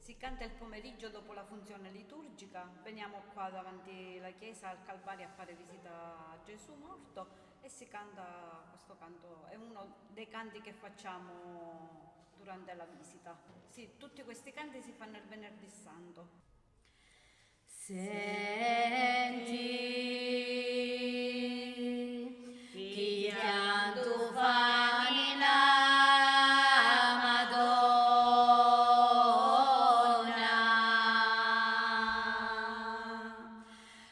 Si canta il pomeriggio dopo la funzione liturgica, veniamo qua davanti alla chiesa al Calvario a fare visita a Gesù morto e si canta questo canto, è uno dei canti che facciamo durante la visita. Sì, tutti questi canti si fanno il venerdì santo. Senti chi pianto fani la Madonna,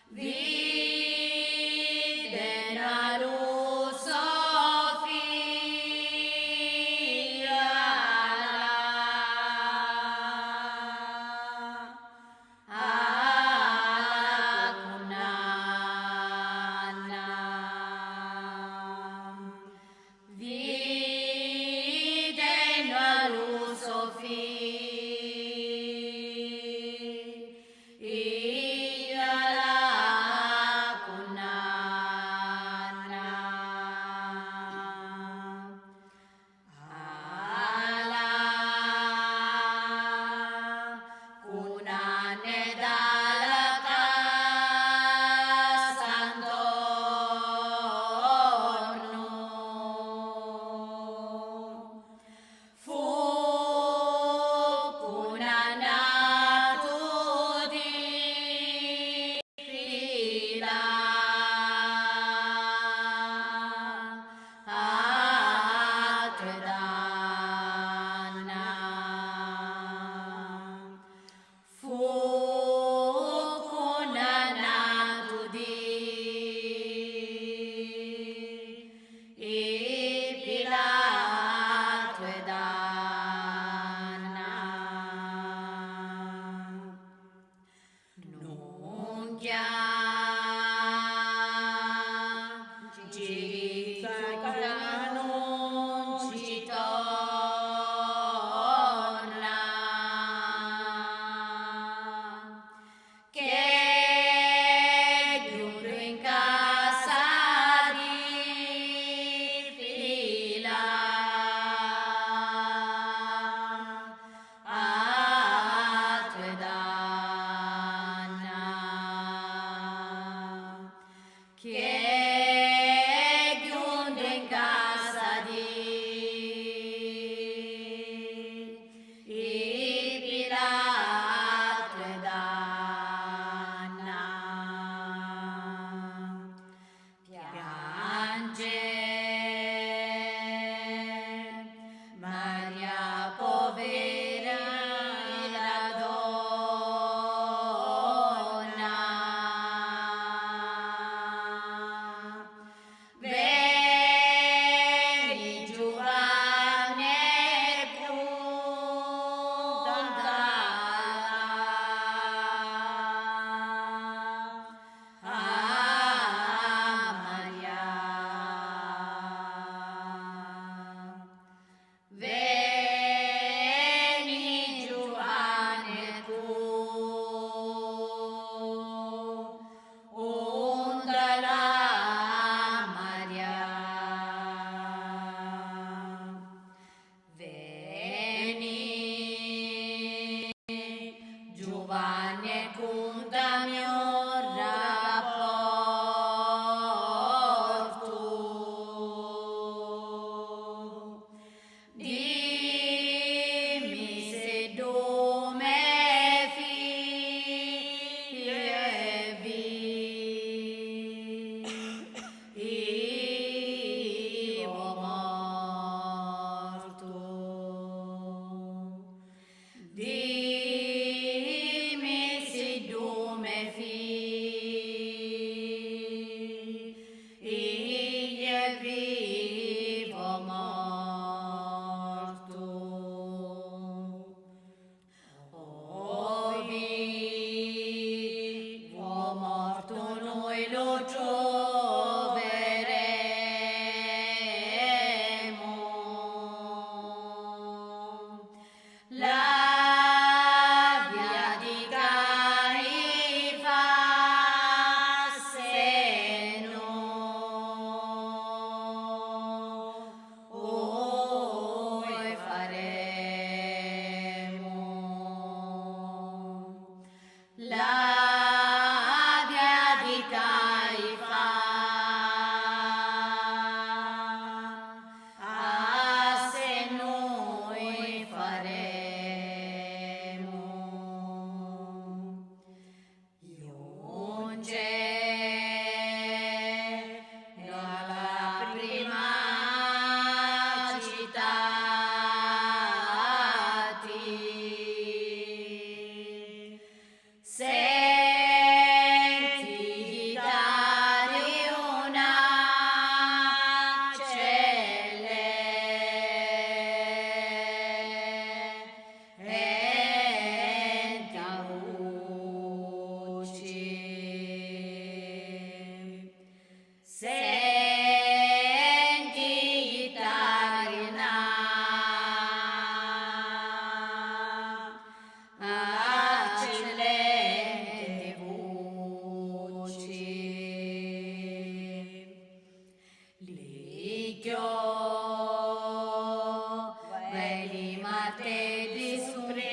vide la luce Sofia alla cuna. veli martelli preparati.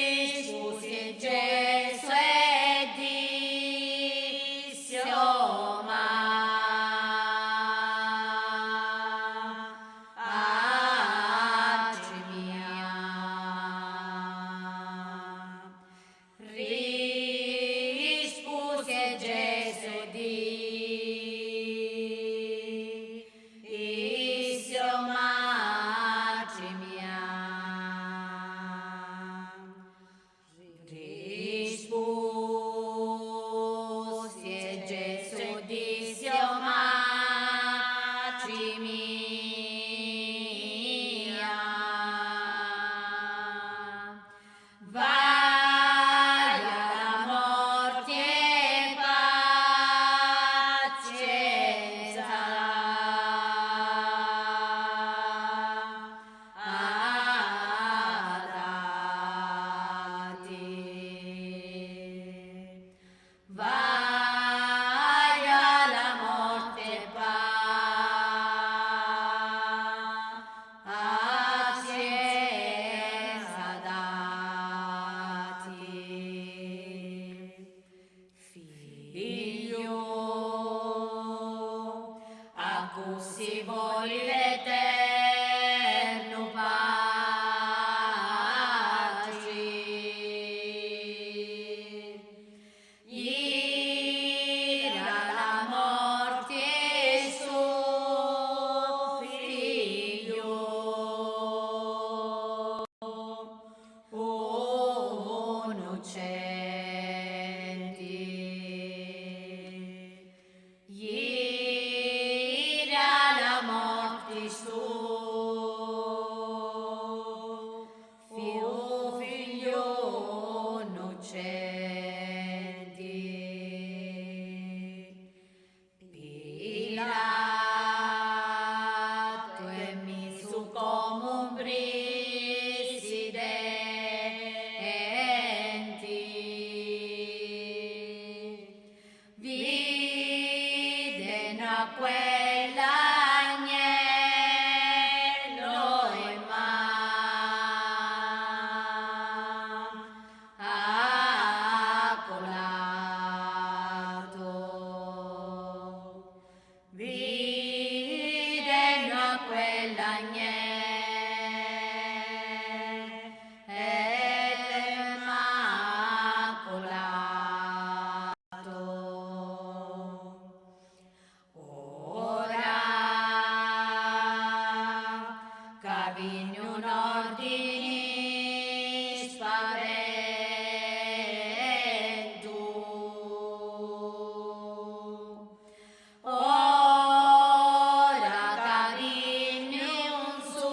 Rispose Gesù e disse: "O Madre mia, rispose Gesù e disse: "O Madre mia, rispose Gesù e disse: "O Madre mia, vai alla morte e pazienza dati. Vai alla morte e pazienza dati. Figlio, a cui si vuole l'eterno pace, ira la morte suo figlio, innocenti, ira la morte suo figlio innocenti. Pilato è messo come un presidente, vide a quell'agnello immacolato, vide a quell'agnello ora cavilli un ordine spavento, ora cavilli un soldato,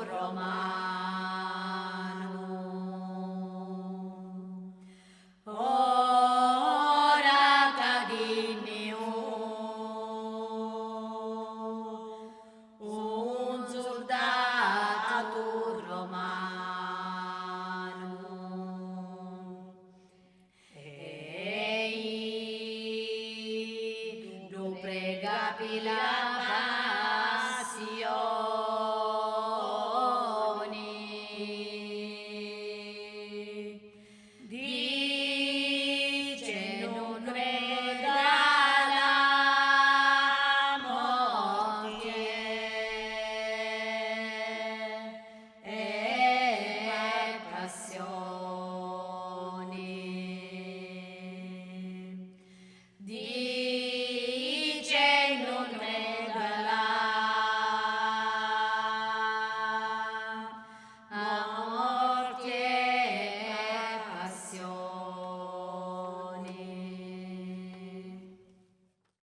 romano, ora cavilli un soldato romano, e lo prega Pilato